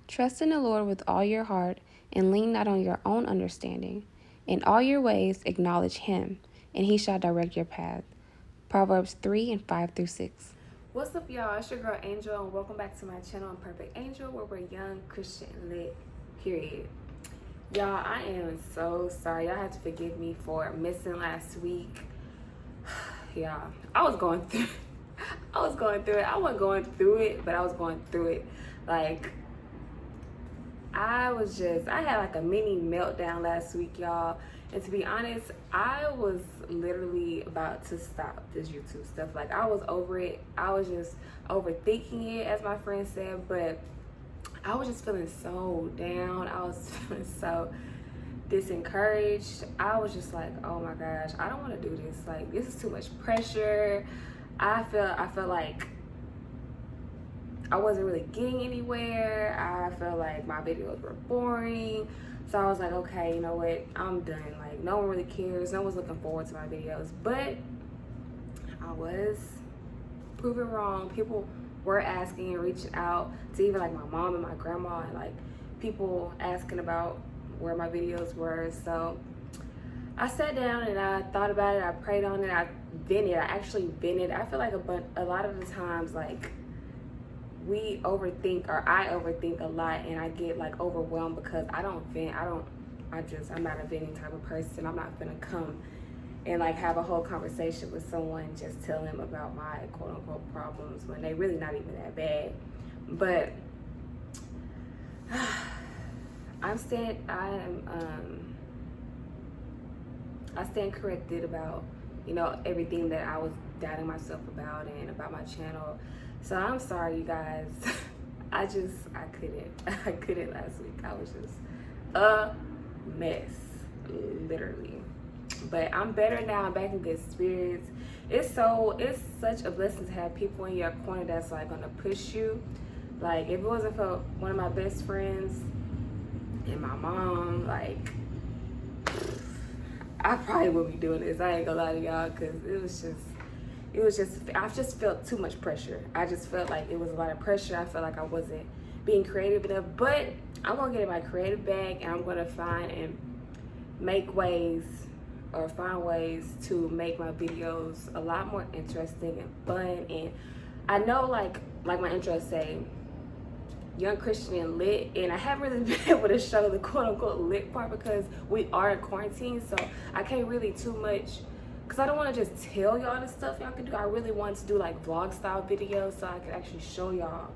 Trust in the Lord with all your heart, and lean not on your own understanding. In all your ways acknowledge him, and he shall direct your path. Proverbs 3 and 5 through 6. What's up, y'all? It's your girl Angel, and welcome back to my channel, Imperfect Angell, where we're young, Christian, lit, period. Y'all, I am so sorry. Y'all have to forgive me for missing last week. Y'all, I was going through it. I wasn't going through it, but I was going through it. Like, I had like a mini meltdown last week, y'all. And to be honest, I was literally about to stop this YouTube stuff. Like, I was over it. I was just overthinking it, as my friend said. But I was just feeling so down. I was feeling so disencouraged. I was just like, oh my gosh, I don't want to do this. Like, this is too much pressure. I felt like I wasn't really getting anywhere. I felt like my videos were boring. So I was like, okay, you know what? I'm done. Like, no one really cares. No one's looking forward to my videos. But I was proven wrong. People were asking and reaching out to even like my mom and my grandma, and like people asking about where my videos were. So I sat down and I thought about it. I prayed on it. I actually vented. I feel like a lot of the times, like, we overthink, or I overthink a lot, and I get like overwhelmed because I don't vent. I'm not a venting type of person. I'm not gonna come and like have a whole conversation with someone, just tell them about my quote unquote problems when they really not even that bad. But I stand corrected about, everything that I was doubting myself about and about my channel. So I'm sorry, you guys. I couldn't last week. I was just a mess, literally. But I'm better now. I'm back in good spirits. It's such a blessing to have people in your corner that's like gonna push you. Like, if it wasn't for one of my best friends and my mom, like, I probably wouldn't be doing this. I ain't gonna lie to y'all, because I just felt too much pressure. I just felt like it was a lot of pressure. I felt like I wasn't being creative enough. But I'm gonna get in my creative bag, and I'm gonna find ways to make my videos a lot more interesting and fun. And I know, like my intro say, young, Christian, and lit, and I haven't really been able to show the quote unquote lit part because we are in quarantine, so I can't really too much, because I don't want to just tell y'all the stuff y'all can do. I really want to do like vlog style videos so I can actually show y'all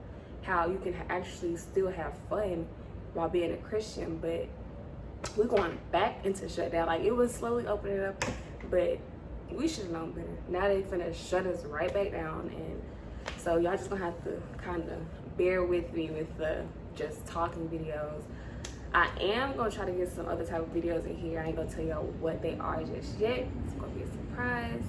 how you can actually still have fun while being a Christian. But we're going back into shutdown. Like, it was slowly opening up, but we should have known better. Now they finna shut us right back down, and so y'all just gonna have to kind of bear with me with the just talking videos. I am gonna try to get some other type of videos in here. I ain't gonna tell y'all what they are just yet. It's gonna be a surprise.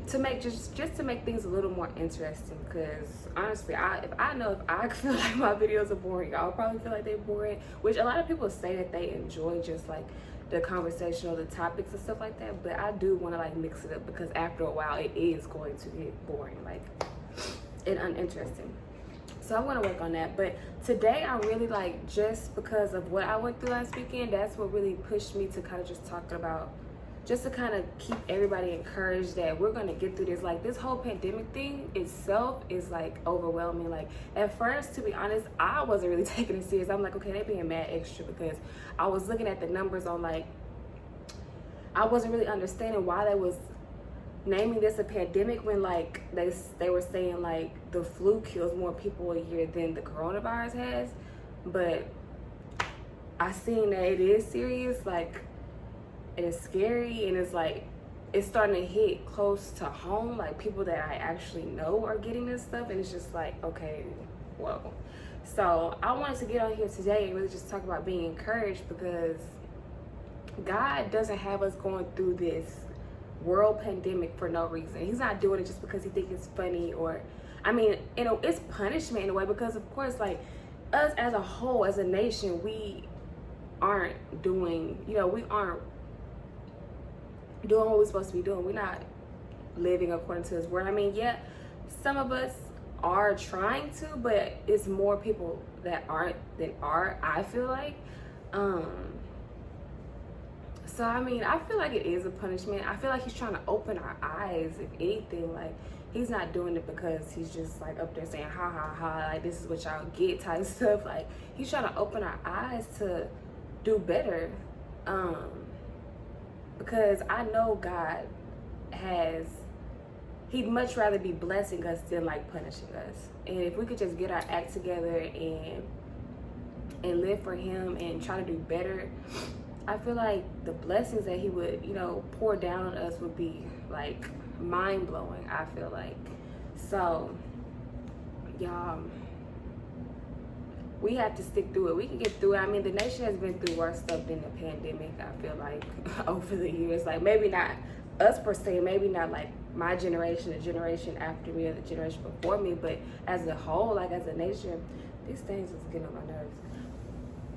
To make just to make things a little more interesting, because honestly, if I feel like my videos are boring, y'all probably feel like they're boring, which a lot of people say that they enjoy just like the conversation or the topics and stuff like that. But I do want to like mix it up, because after a while it is going to get boring, like, and uninteresting. So I'm gonna work on that. But today I really like, just because of what I went through last weekend, that's what really pushed me to kind of just talk about, just to kind of keep everybody encouraged that we're gonna get through this. Like, this whole pandemic thing itself is like overwhelming. Like, at first, to be honest, I wasn't really taking it serious. I'm like, okay, they're being mad extra, because I was looking at the numbers on, like, I wasn't really understanding why they was naming this a pandemic when, like, they were saying like the flu kills more people a year than the coronavirus has. But I seen that it is serious, like, and it's scary, and it's like it's starting to hit close to home. Like, people that I actually know are getting this stuff, and it's just like, okay, whoa. So I wanted to get on here today and really just talk about being encouraged, because God doesn't have us going through this world pandemic for no reason. He's not doing it just because he thinks it's funny, or, I mean, it's punishment in a way, because of course, like, us as a whole, as a nation, we aren't doing what we're supposed to be doing. We're not living according to his word. I mean, yeah, some of us are trying to, but it's more people that aren't than are, I feel like. So I mean, I feel like it is a punishment. I feel like he's trying to open our eyes, if anything. Like, he's not doing it because he's just like up there saying ha ha ha, like this is what y'all get type stuff. Like, he's trying to open our eyes to do better. Because I know God he'd much rather be blessing us than like punishing us. And if we could just get our act together and live for him and try to do better, I feel like the blessings that he would, you know, pour down on us would be like mind-blowing, I feel like. So y'all, we have to stick through it. We can get through it. I mean, the nation has been through worse stuff than the pandemic, I feel like, over the years. Like, maybe not us per se, maybe not like my generation, the generation after me, or the generation before me, but as a whole, like as a nation, these things is getting on my nerves.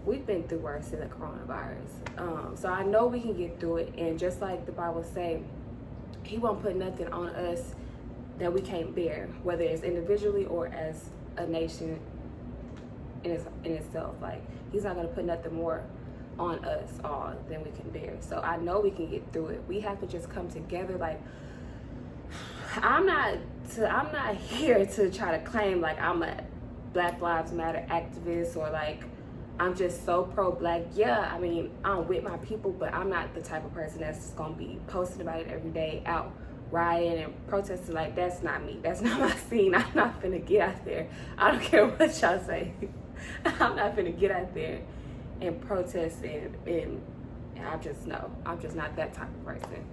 We've been through worse than the coronavirus. So I know we can get through it. And just like the Bible say, he won't put nothing on us that we can't bear, whether it's individually or as a nation in itself. Like, he's not going to put nothing more on us all than we can bear. So I know we can get through it. We have to just come together. Like, I'm not here to try to claim like I'm a Black Lives Matter activist, or like I'm just so pro-black. Yeah, I mean, I'm with my people, but I'm not the type of person that's gonna be posting about it every day, out rioting and protesting. Like, that's not me. That's not my scene. I'm not finna get out there. I don't care what y'all say. I'm not finna get out there and protest and I'm just not that type of person.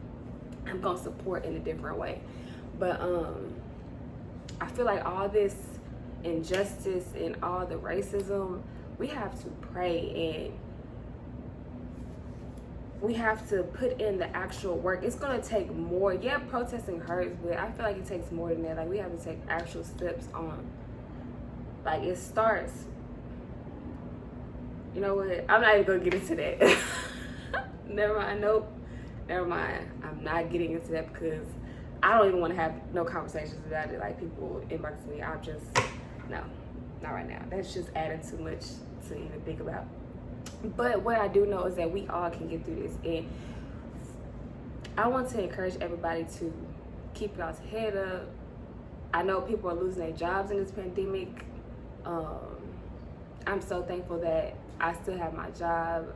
I'm gonna support in a different way. But I feel like all this injustice and all the racism, we have to pray and we have to put in the actual work. It's gonna take more. Yeah, protesting hurts, but I feel like it takes more than that. Like, we have to take actual steps on, like, it starts, you know what, I'm not even gonna get into that. Never mind. Nope, never mind. I'm not getting into that because I don't even want to have no conversations about it. Like, people inbox me, I'm just, no, not right now. That's just adding too much to even think about. But what I do know is that we all can get through this, and I want to encourage everybody to keep y'all's head up. I know people are losing their jobs in this pandemic. I'm so thankful that I still have my job.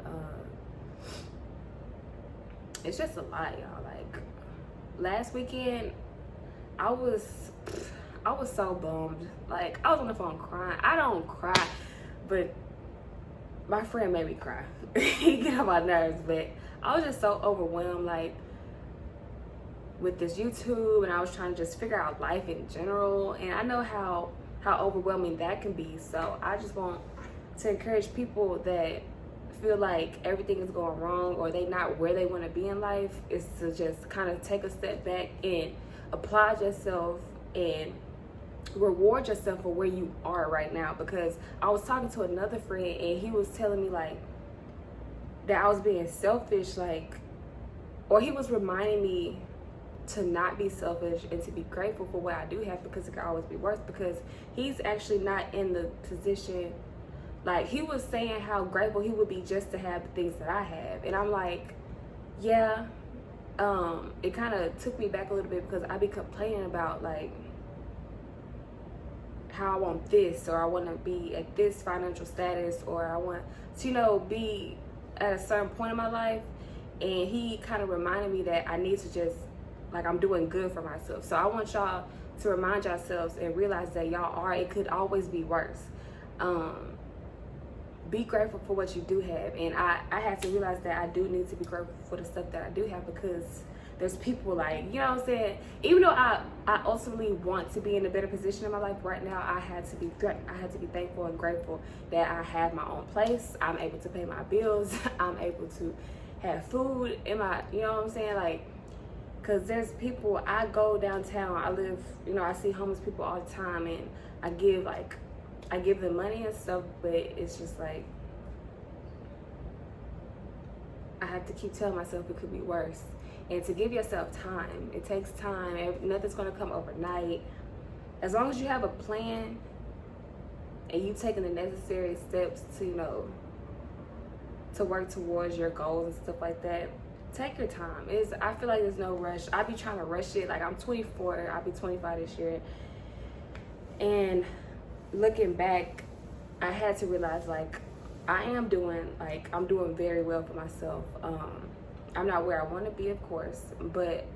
It's just a lot, y'all. Like, last weekend, I was so bummed. Like, I was on the phone crying. I don't cry, but my friend made me cry. He get on my nerves, but I was just so overwhelmed, like, with this YouTube, and I was trying to just figure out life in general, and I know how overwhelming that can be. So I just want to encourage people that feel like everything is going wrong or they not where they want to be in life, is to just kind of take a step back and applaud yourself and reward yourself for where you are right now. Because I was talking to another friend and he was telling me like that I was being selfish, like, or he was reminding me to not be selfish and to be grateful for what I do have, because it could always be worse. Because he's actually not in the position, like, he was saying how grateful he would be just to have the things that I have. And I'm like, yeah, it kind of took me back a little bit, because I be complaining about like how I want this, or I want to be at this financial status, or I want to, you know, be at a certain point in my life. And he kind of reminded me that I need to just, like, I'm doing good for myself. So I want y'all to remind yourselves and realize that y'all are, it could always be worse. Be grateful for what you do have. And I had to realize that I do need to be grateful for the stuff that I do have, because there's people, like, you know what I'm saying, even though I ultimately want to be in a better position in my life right now, I had to be thankful and grateful that I have my own place. I'm able to pay my bills. I'm able to have food in my, you know what I'm saying, like, because there's people, I go downtown, I live, you know, I see homeless people all the time, and I give them money and stuff, but it's just like, I have to keep telling myself it could be worse. And to give yourself time. It takes time. Nothing's going to come overnight. as long as you have a plan and you taking the necessary steps to, you know, to work towards your goals and stuff like that, take your time. I feel like there's no rush. I be trying to rush it. Like, I'm 24, I'll be 25 this year. And looking back, I had to realize, like, I'm doing very well for myself. I'm not where I want to be, of course, but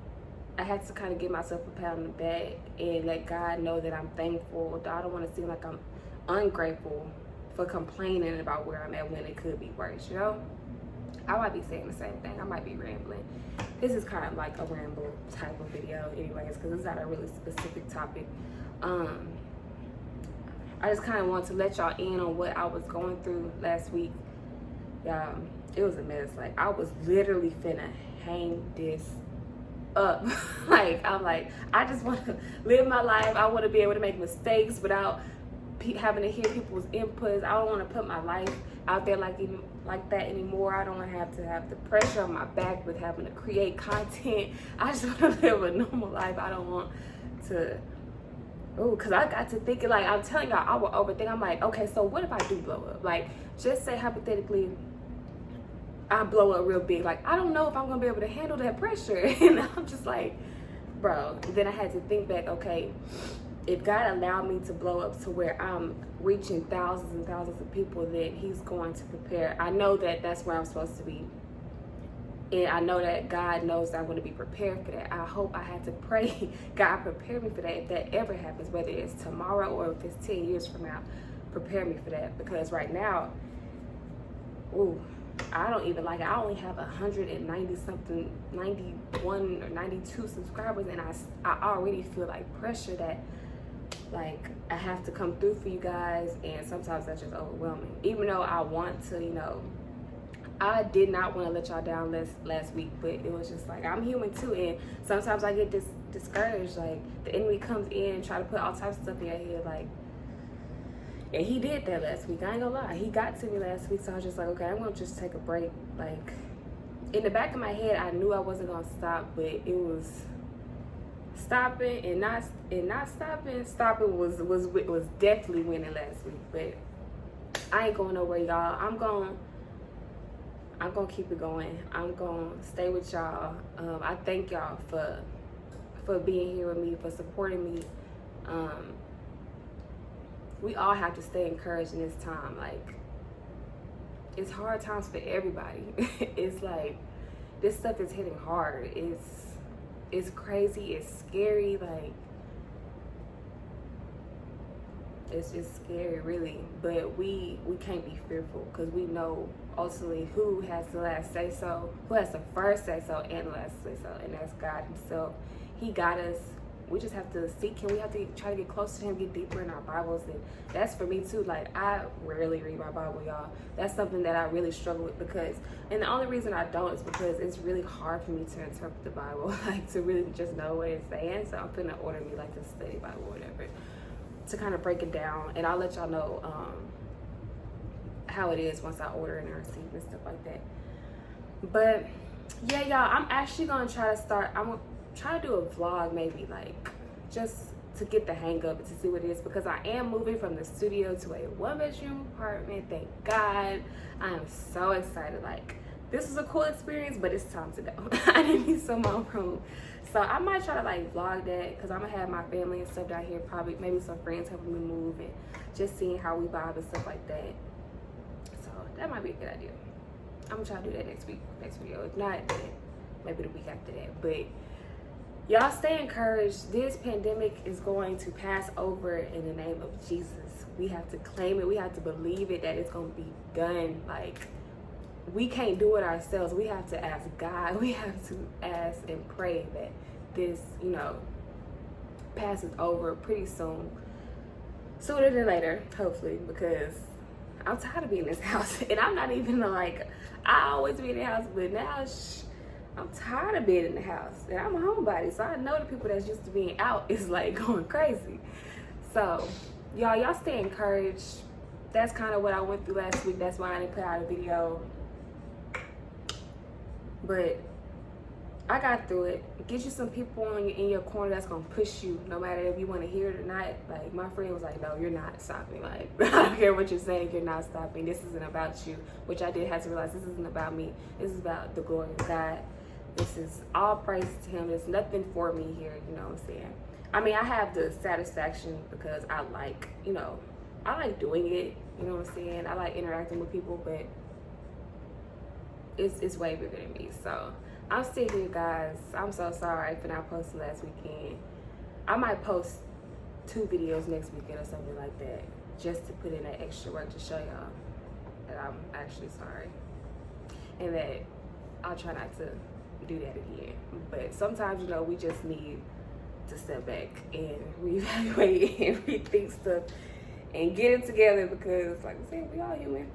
I had to kind of give myself a pat on the back and let God know that I'm thankful. I don't want to seem like I'm ungrateful for complaining about where I'm at when it could be worse, you know? I might be saying the same thing. I might be rambling. This is kind of like a ramble type of video anyways, because it's not a really specific topic. I just kind of want to let y'all in on what I was going through last week. It was a mess. Like, I was literally finna hang this up. I'm like, I just want to live my life. I want to be able to make mistakes without having to hear people's inputs. I don't want to put my life out there like that anymore. I don't want to have the pressure on my back with having to create content. I just want to live a normal life. I don't want to. Because I got to thinking, like, I'm telling y'all, I will overthink. I'm like, okay, so what if I do blow up? Like, just say hypothetically, I blow up real big. Like, I don't know if I'm going to be able to handle that pressure. And I'm just like, bro. Then I had to think back, okay, if God allowed me to blow up to where I'm reaching thousands and thousands of people, then he's going to prepare. I know that that's where I'm supposed to be. And I know that God knows I'm going to be prepared for that. I hope I had to pray, God, prepare me for that. If that ever happens, whether it's tomorrow or if it's 10 years from now, prepare me for that. Because right now, I don't even like it. I only have 190 something, 91 or 92 subscribers. And I already feel like pressure that, like, I have to come through for you guys. And sometimes that's just overwhelming. Even though I want to, you know, I did not want to let y'all down last week, but it was just like, I'm human too, and sometimes I get discouraged. Like, the enemy comes in and try to put all types of stuff in your head, like, and he did that last week. I ain't gonna lie, he got to me last week, so I was just like, okay, I'm gonna just take a break. Like, in the back of my head, I knew I wasn't gonna stop, but it was stopping and not stopping. Stopping was definitely winning last week, but I ain't going nowhere, y'all. I'm gonna keep it going. I'm gonna stay with y'all. I thank y'all for being here with me, for supporting me. We all have to stay encouraged in this time. Like, it's hard times for everybody. It's like, this stuff is hitting hard. It's crazy. It's scary. Like, it's just scary, really. But we can't be fearful, because we know ultimately who has the last say so, who has the first say so and the last say so, and that's God himself. He got us. We just have to seek him. We have to try to get closer to him, get deeper in our Bibles. And that's for me too. Like, I rarely read my Bible, y'all. That's something that I really struggle with, and the only reason I don't is because it's really hard for me to interpret the Bible, like, to really just know what it's saying. So I'm finna order me like a study Bible or whatever to kind of break it down, and I'll let y'all know how it is once I order and receive and stuff like that. But yeah, y'all, I'm actually gonna try to try to do a vlog, maybe, like, just to get the hang of it, to see what it is, because I am moving from the studio to a 1-bedroom apartment. Thank God. I am so excited. Like, this is a cool experience, but it's time to go. I need some more room. So I might try to, like, vlog that, because I'm gonna have my family and stuff down here, probably maybe some friends helping me move, and just seeing how we vibe and stuff like that. So that might be a good idea. I'm gonna try to do that next video. If not, then maybe the week after that. But y'all stay encouraged. This pandemic is going to pass over in the name of Jesus. We have to claim it. We have to believe it, that it's gonna be done. Like, we can't do it ourselves. We have to ask God. We have to ask and pray that this, you know, passes over pretty soon. Sooner than later, hopefully, because I'm tired of being in this house. And I'm not even like, I always be in the house, but now I'm tired of being in the house. And I'm a homebody, so I know the people that's used to being out is like going crazy. So y'all stay encouraged. That's kind of what I went through last week. That's why I didn't put out a video. But I got through it. Get you some people in your corner that's gonna push you, no matter if you want to hear it or not. Like my friend was like, "No, you're not stopping. Like I don't care what you're saying, you're not stopping. This isn't about you." Which I did have to realize. This isn't about me. This is about the glory of God. This is all praise to Him. There's nothing for me here. You know what I'm saying? I mean, I have the satisfaction because I like, I like doing it. You know what I'm saying? I like interacting with people, but it's way bigger than me. So I'm still here, guys. I'm so sorry for not posting last weekend. I might post 2 videos next weekend or something like that, just to put in that extra work to show y'all that I'm actually sorry, and that I'll try not to do that again. But sometimes, we just need to step back and reevaluate and rethink stuff and get it together, because like I said, we all human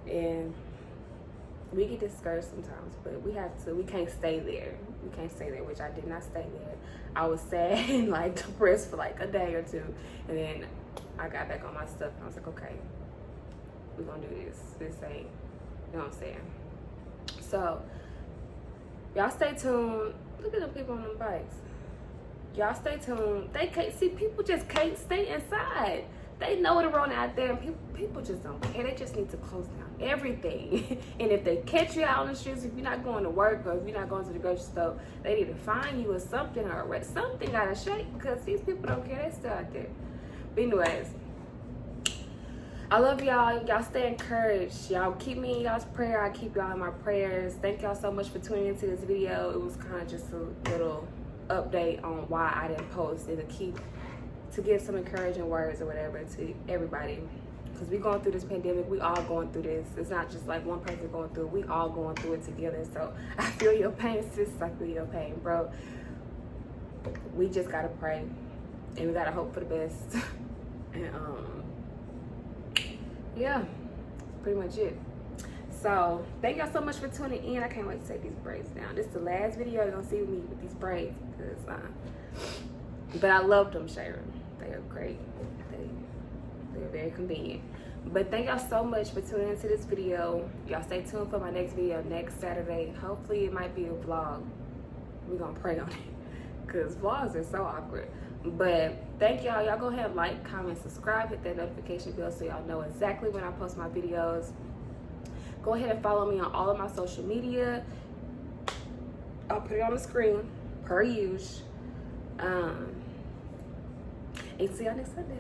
and we get discouraged sometimes, but we can't stay there. We can't stay there, which I did not stay there. I was sad and like depressed for like a day or 2, and then I got back on my stuff and I was like, okay, we're gonna do this. This ain't, you know what I'm saying? So y'all stay tuned. Look at them people on them bikes. Y'all stay tuned. They can't see, people just can't stay inside. They know the road out there, and people just don't care. They just need to close down everything. And if they catch you out on the streets, if you're not going to work or if you're not going to the grocery store, they need to find you or something, or something gotta shake, because these people don't care. They're still out there. But anyways, I love y'all. Y'all stay encouraged. Y'all keep me in y'all's prayer. I keep y'all in my prayers. Thank y'all so much for tuning into this video. It was kind of just a little update on why I didn't post, and to give some encouraging words or whatever to everybody, because we going through this pandemic. We all going through this. It's not just like one person going through it. We all going through it together. So I feel your pain, sis. I feel your pain, bro. We just gotta pray, and we gotta hope for the best. And yeah, that's pretty much it. So thank y'all so much for tuning in. I can't wait to take these braids down. This is the last video you're gonna see me with these braids, because but I love them, Sharon. They are great. They're very convenient. But thank y'all so much for tuning into this video. Y'all stay tuned for my next video next Saturday. Hopefully it might be a vlog. We're gonna pray on it, because vlogs are so awkward. But thank y'all. Y'all go ahead, like, comment, subscribe, hit that notification bell so y'all know exactly when I post my videos. Go ahead and follow me on all of my social media. I'll put it on the screen per usual. And see y'all next Sunday.